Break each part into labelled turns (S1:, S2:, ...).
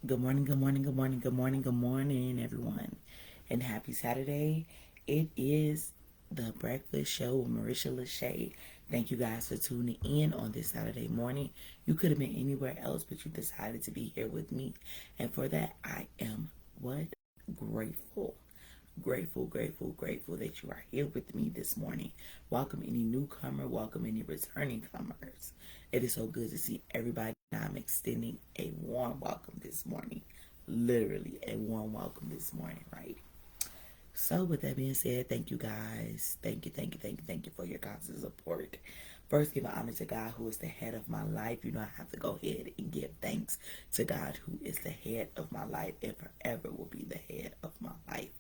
S1: Good morning, good morning, good morning, good morning, good morning, everyone. And happy Saturday. It is the Breakfast Show with Marisha LaShay. Thank you guys for tuning in on this Saturday morning. You could have been anywhere else, but you decided to be here with me. And for that, I am what? Grateful. Grateful that you are here with me this morning. Welcome any newcomer, welcome any returning comers. It is so good to see everybody. I'm extending a warm welcome this morning. Literally a warm welcome this morning, right? So with that being said, thank you guys. Thank you for your constant support. First, give honor to God who is the head of my life. You know, I have to go ahead and give thanks to God who is the head of my life and forever will be the head of my life.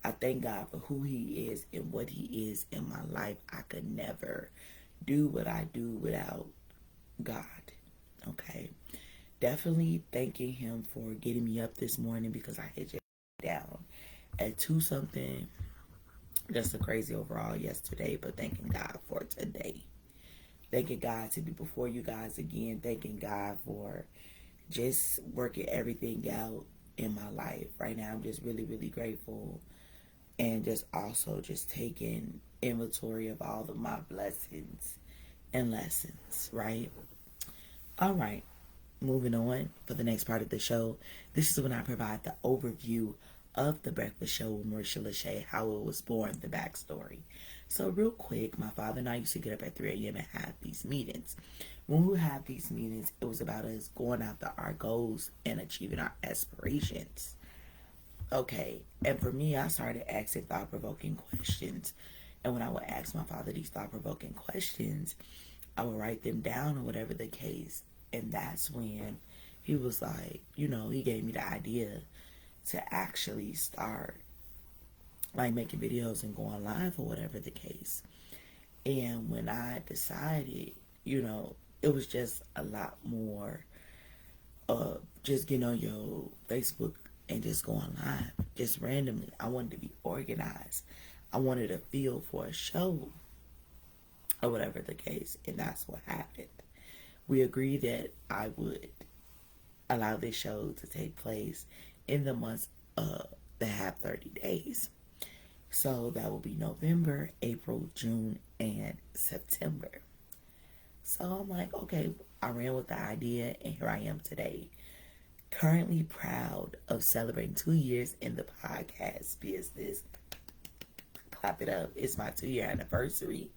S1: I thank God for who He is and what He is in my life. I could never do what I do without God. Okay. Definitely thanking Him for getting me up this morning because I had just down at 2 something. Just a crazy overall yesterday, but thanking God for today. Thanking God to be before you guys again. Thanking God for just working everything out in my life. Right now, I'm just really grateful. And just also just taking inventory of all of my blessings and lessons, right? All right. Moving on for the next part of the show. This is when I provide the overview of the Breakfast Show with Marisha LaShay, how it was born, the backstory. So real quick, my father and I used to get up at 3 a.m. and have these meetings. When we would have these meetings, it was about us going after our goals and achieving our aspirations. Okay, and for me, I started asking thought-provoking questions. And when I would ask my father these thought-provoking questions, I would write them down or whatever the case. And that's when he was like, he gave me the idea to actually start like making videos and going live or whatever the case. And when I decided, it was just a lot more just getting on your Facebook and just going live, just randomly. I wanted to be organized. I wanted a feel for a show or whatever the case. And that's what happened. We agreed that I would allow this show to take place in the months that have 30 days. So that will be November, April, June, and September. So I'm like, okay, I ran with the idea, and here I am today. Currently proud of celebrating 2 years in the podcast business. Clap it up. It's my 2 year anniversary.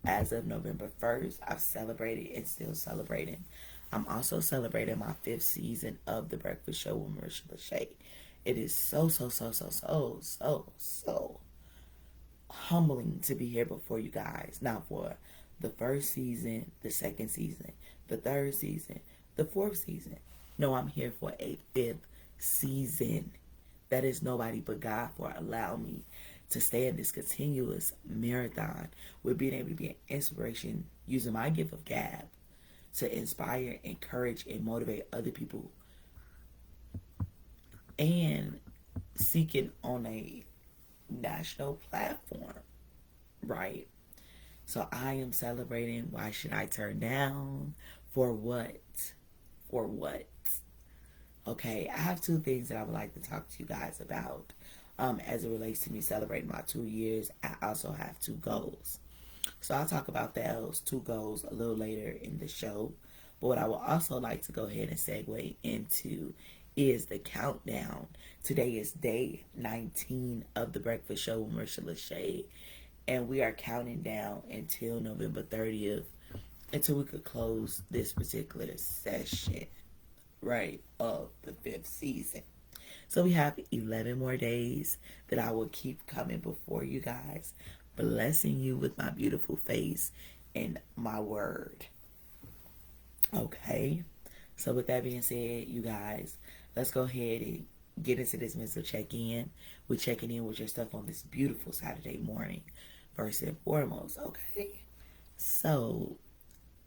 S1: As of November 1st, I've celebrated and still celebrating. I'm also celebrating my 5th season of The Breakfast Show with Marisha LaShay. It is so humbling to be here before you guys. Now for the first season, the second season, the third season, the fourth season. No, I'm here for a 5th season. That is nobody but God for allowing me to stay in this continuous marathon with being able to be an inspiration using my gift of gab to inspire, encourage, and motivate other people and seeking on a national platform, right? So I am celebrating. Why should I turn down? For what? For what? Okay, I have 2 things that I would like to talk to you guys about as it relates to me celebrating my 2 years. I also have 2 goals. So I'll talk about those 2 goals a little later in the show. But what I would also like to go ahead and segue into is the countdown. Today is day 19 of the Breakfast Show with Marisha LaShay. And we are counting down until November 30th until we could close this particular session, right, of the 5th season. So we have 11 more days that I will keep coming before you guys, blessing you with my beautiful face and my word. Okay? So with that being said, you guys, let's go ahead and get into this mental check-in. We're checking in with your stuff on this beautiful Saturday morning, first and foremost, okay? So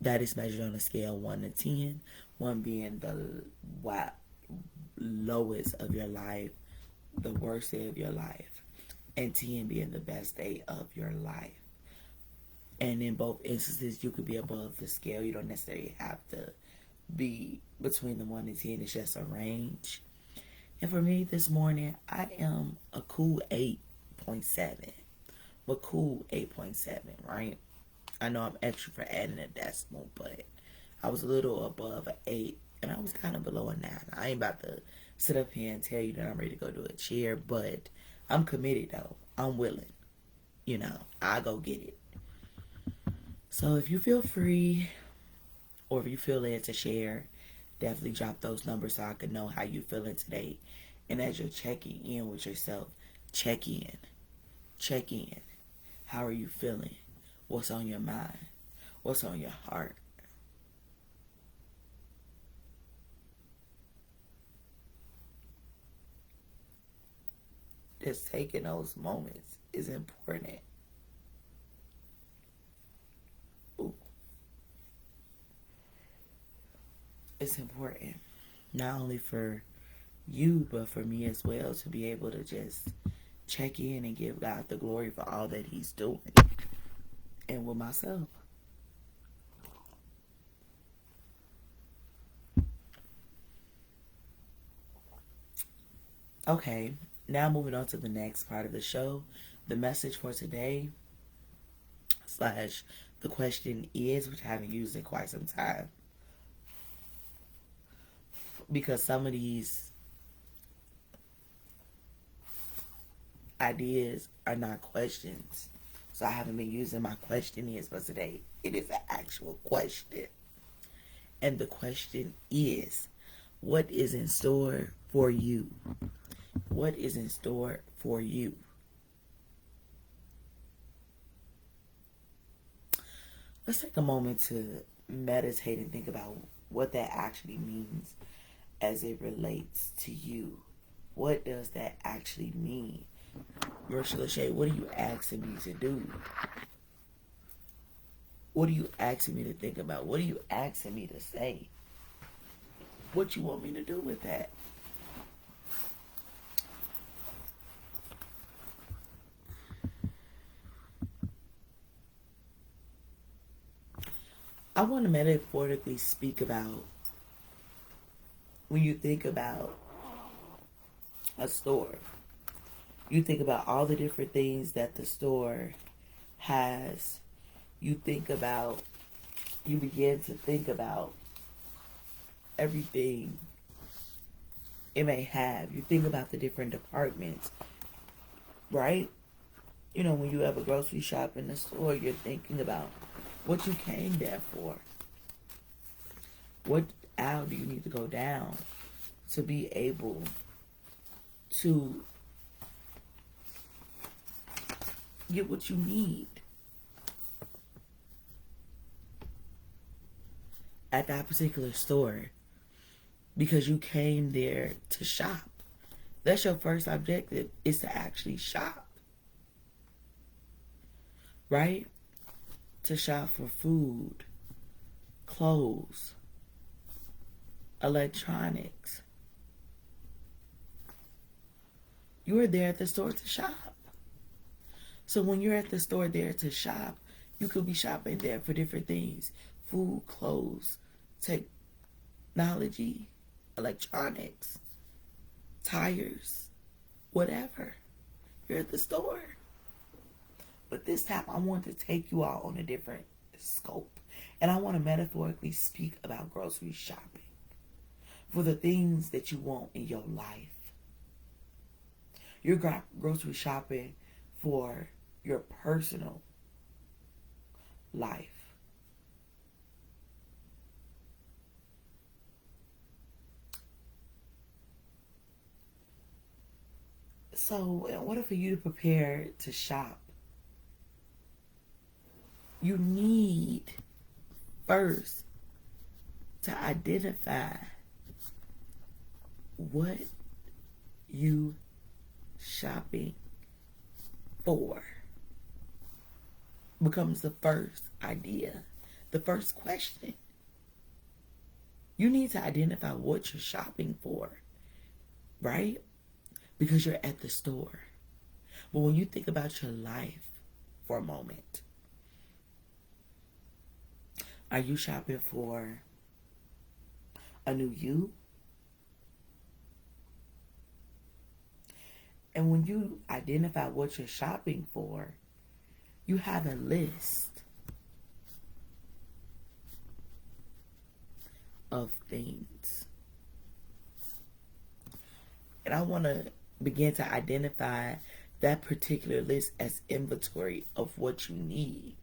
S1: that is measured on a scale 1 to 10, 1 being the lowest of your life, the worst day of your life, and 10 being the best day of your life. And in both instances, you could be above the scale. You don't necessarily have to be between the 1 and 10. It's just a range. And for me this morning, I am a cool 8.7. But cool 8.7, right? I know I'm extra for adding a decimal, but I was a little above an 8, and I was kind of below a 9. I ain't about to sit up here and tell you that I'm ready to go do a chair, but I'm committed though. I'm willing. I go get it. So if you feel free, or if you feel led to share, definitely drop those numbers so I can know how you feeling today. And as you're checking in with yourself, check in. Check in. How are you feeling? What's on your mind? What's on your heart? Just taking those moments is important. Ooh. It's important. Not only for you, but for me as well, to be able to just check in and give God the glory for all that He's doing. And with myself. Okay, now moving on to the next part of the show. The message for today slash the question is, which I haven't used in quite some time, because some of these ideas are not questions. So I haven't been using my question is, but today it is an actual question. And the question is, what is in store for you? What is in store for you? Let's take a moment to meditate and think about what that actually means as it relates to you. What does that actually mean? Marisha LaShay, what are you asking me to do? What are you asking me to think about? What are you asking me to say? What you want me to do with that? I want to metaphorically speak about when you think about a store. You think about all the different things that the store has. You begin to think about everything it may have. You think about the different departments, right? When you have a grocery shop in the store, you're thinking about what you came there for. What aisle do you need to go down to be able to get what you need at that particular store, because you came there to shop. That's your first objective, is to actually shop, right? To shop for food, clothes, electronics. You are there at the store to shop. So when you're at the store there to shop, you could be shopping there for different things: food, clothes, technology, electronics, tires, whatever. You're at the store. But this time I want to take you all on a different scope. And I want to metaphorically speak about grocery shopping for the things that you want in your life. You're grocery shopping for your personal life. So in order for you to prepare to shop, you need first to identify what you shopping for. Becomes the first idea, the first question. You need to identify what you're shopping for, right? Because you're at the store. But when you think about your life for a moment, are you shopping for a new you. And when you identify what you're shopping for, you have a list of things. And I want to begin to identify that particular list as inventory of what you need.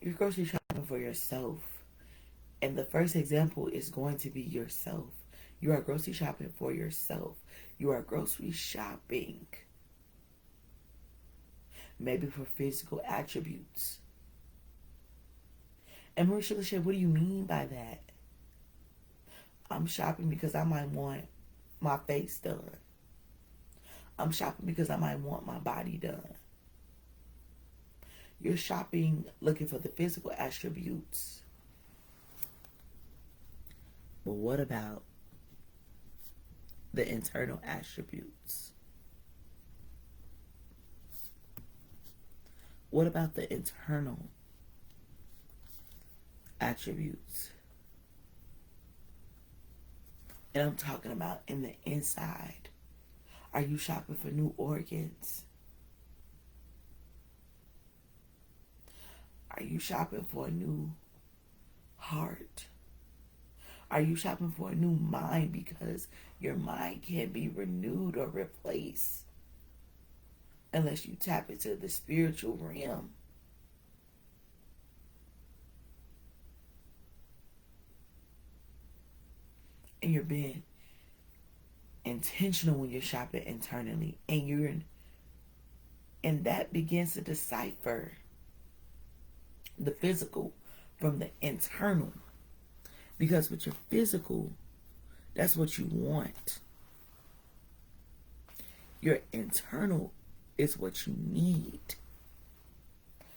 S1: You're grocery shopping for yourself. And the first example is going to be yourself. You are grocery shopping for yourself. You are grocery shopping maybe for physical attributes. And Marisha LaShay, what do you mean by that? I'm shopping because I might want my face done. I'm shopping because I might want my body done. You're shopping looking for the physical attributes. But what about the internal attributes? What about the internal attributes? And I'm talking about in the inside. Are you shopping for new organs? Are you shopping for a new heart? Are you shopping for a new mind because your mind can't be renewed or replaced unless you tap into the spiritual realm? And you're being intentional when you're shopping internally, and that begins to decipher the physical from the internal. Because with your physical, that's what you want. Your internal is what you need.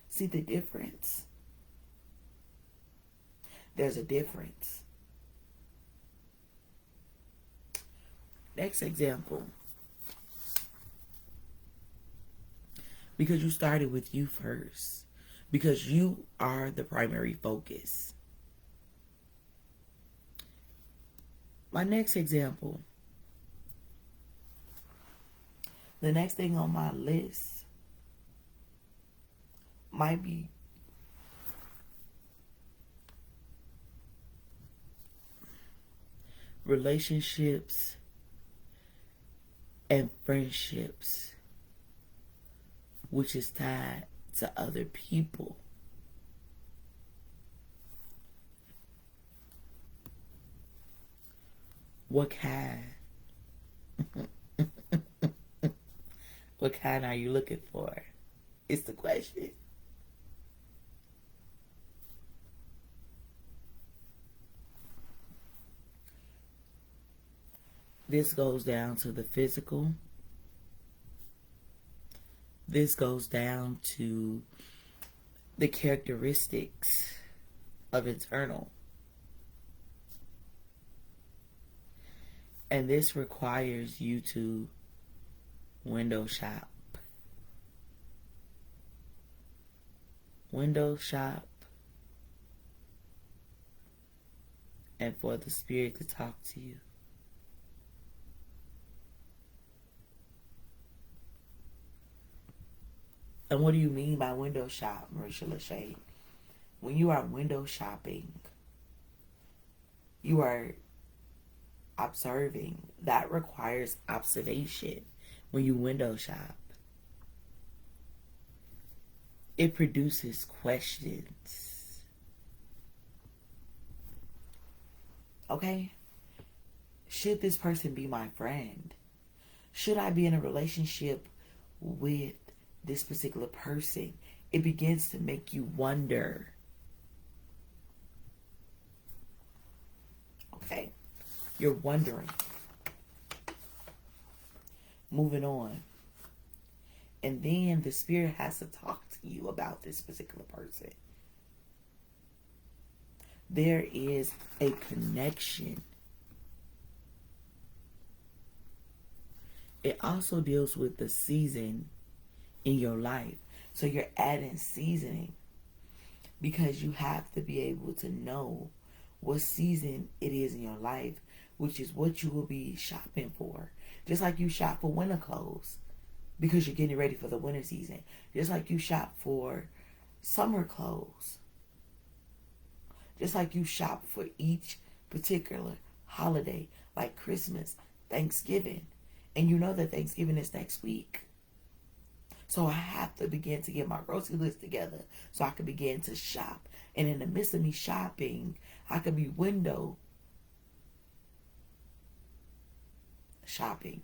S1: See the difference? There's a difference. Next example. Because you started with you first. Because you are the primary focus. My next example. The next thing on my list might be relationships and friendships, which is tied to other people. What kind? What kind are you looking for? It's the question. This goes down to the physical. This goes down to the characteristics of internal. And this requires you to window shop. Window shop. And for the spirit to talk to you. And what do you mean by window shop, Marisha LaShay? When you are window shopping, you are observing. That requires observation when you window shop. It produces questions. Okay? Should this person be my friend? Should I be in a relationship with this particular person? It begins to make you wonder. Okay? You're wondering. Moving on. And then the spirit has to talk to you about this particular person. There is a connection. It also deals with the season in your life. So you're adding seasoning because you have to be able to know what season it is in your life, which is what you will be shopping for. Just like you shop for winter clothes because you're getting ready for the winter season. Just like you shop for summer clothes. Just like you shop for each particular holiday, like Christmas, Thanksgiving. And you know that Thanksgiving is next week. So I have to begin to get my grocery list together so I can begin to shop. And in the midst of me shopping, I could be window shopping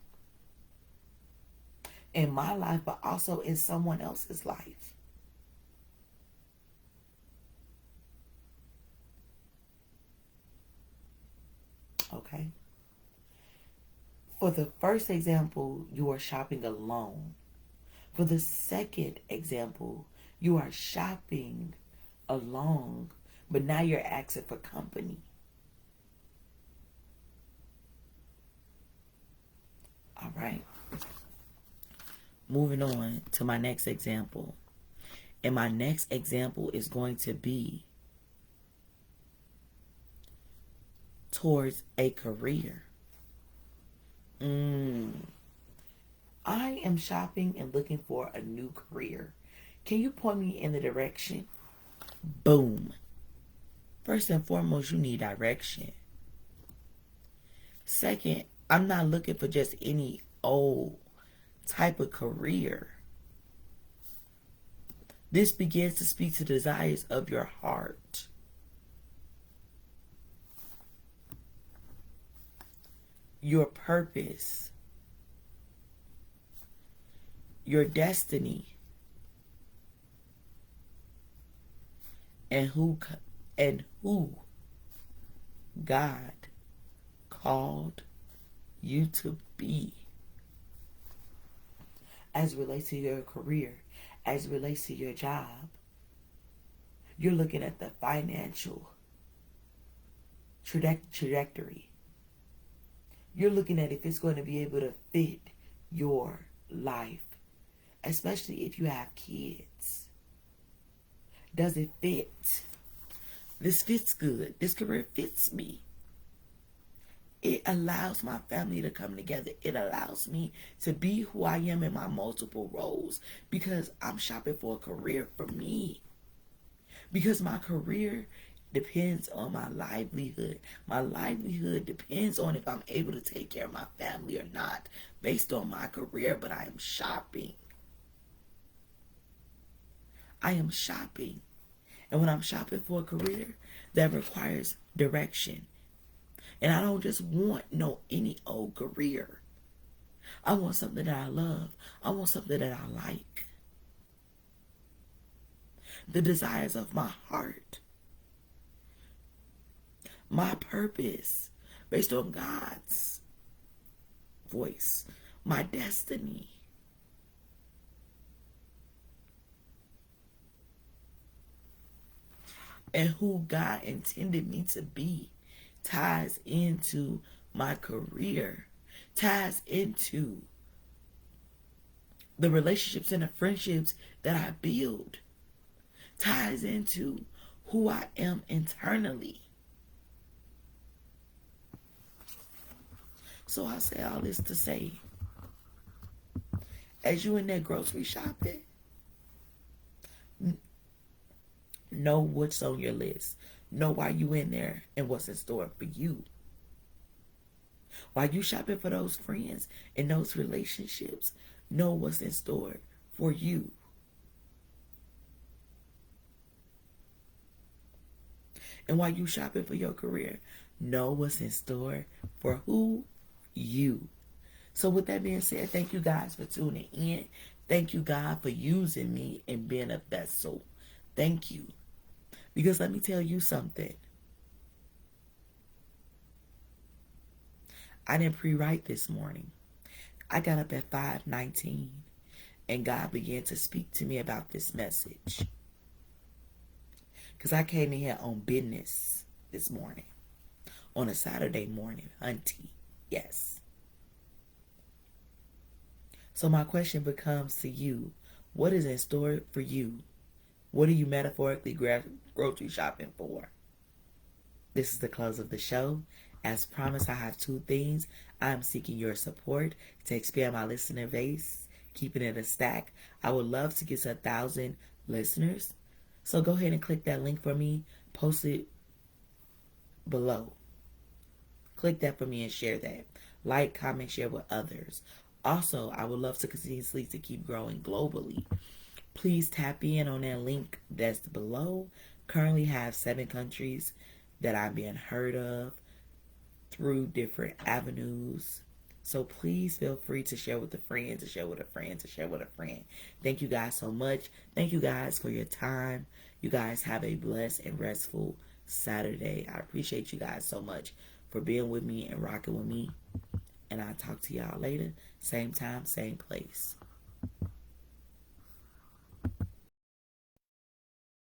S1: in my life, but also in someone else's life. Okay? For the first example, you are shopping alone. For the second example, you are shopping alone, but now you're asking for company. All right. Moving on to my next example. And my next example is going to be towards a career. I am shopping and looking for a new career. Can you point me in the direction? Boom. First and foremost, you need direction. Second, I'm not looking for just any old type of career. This begins to speak to the desires of your heart. Your purpose. Your destiny. And who God called you to be. As it relates to your career, as it relates to your job, you're looking at the financial trajectory. You're looking at if it's going to be able to fit your life, especially if you have kids. Does it fit? This fits good. This career fits me. It allows my family to come together. It allows me to be who I am in my multiple roles because I'm shopping for a career for me. Because my career depends on my livelihood. My livelihood depends on if I'm able to take care of my family or not based on my career, but I am shopping. I am shopping. And when I'm shopping for a career, that requires direction. And I don't just want any old career. I want something that I love. I want something that I like. The desires of my heart. My purpose based on God's voice. My destiny. And who God intended me to be ties into my career, ties into the relationships and the friendships that I build, ties into who I am internally. So I say all this to say, as you in that grocery shopping, know what's on your list. Know why you in there and what's in store for you. While you shopping for those friends and those relationships, know what's in store for you. And while you shopping for your career, know what's in store for who? You. So with that being said, thank you guys for tuning in. Thank you, God, for using me and being a vessel. Thank you. Because let me tell you something. I didn't pre-write this morning. I got up at 5:19 and God began to speak to me about this message. Because I came in here on business this morning. On a Saturday morning, hunty. Yes. So my question becomes to you, what is in store for you? What are you metaphorically grocery shopping for? This is the close of the show. As promised, I have two things. I'm seeking your support to expand my listener base, keeping it a stack. I would love to get to 1,000 listeners. So go ahead and click that link for me. Post it below. Click that for me and share that. Like, comment, share with others. Also, I would love to continuously to keep growing globally. Please tap in on that link that's below. Currently have 7 countries that I'm being heard of through different avenues. So please feel free to share with a friend, to share with a friend, to share with a friend. Thank you guys so much. Thank you guys for your time. You guys have a blessed and restful Saturday. I appreciate you guys so much for being with me and rocking with me. And I'll talk to y'all later. Same time, same place.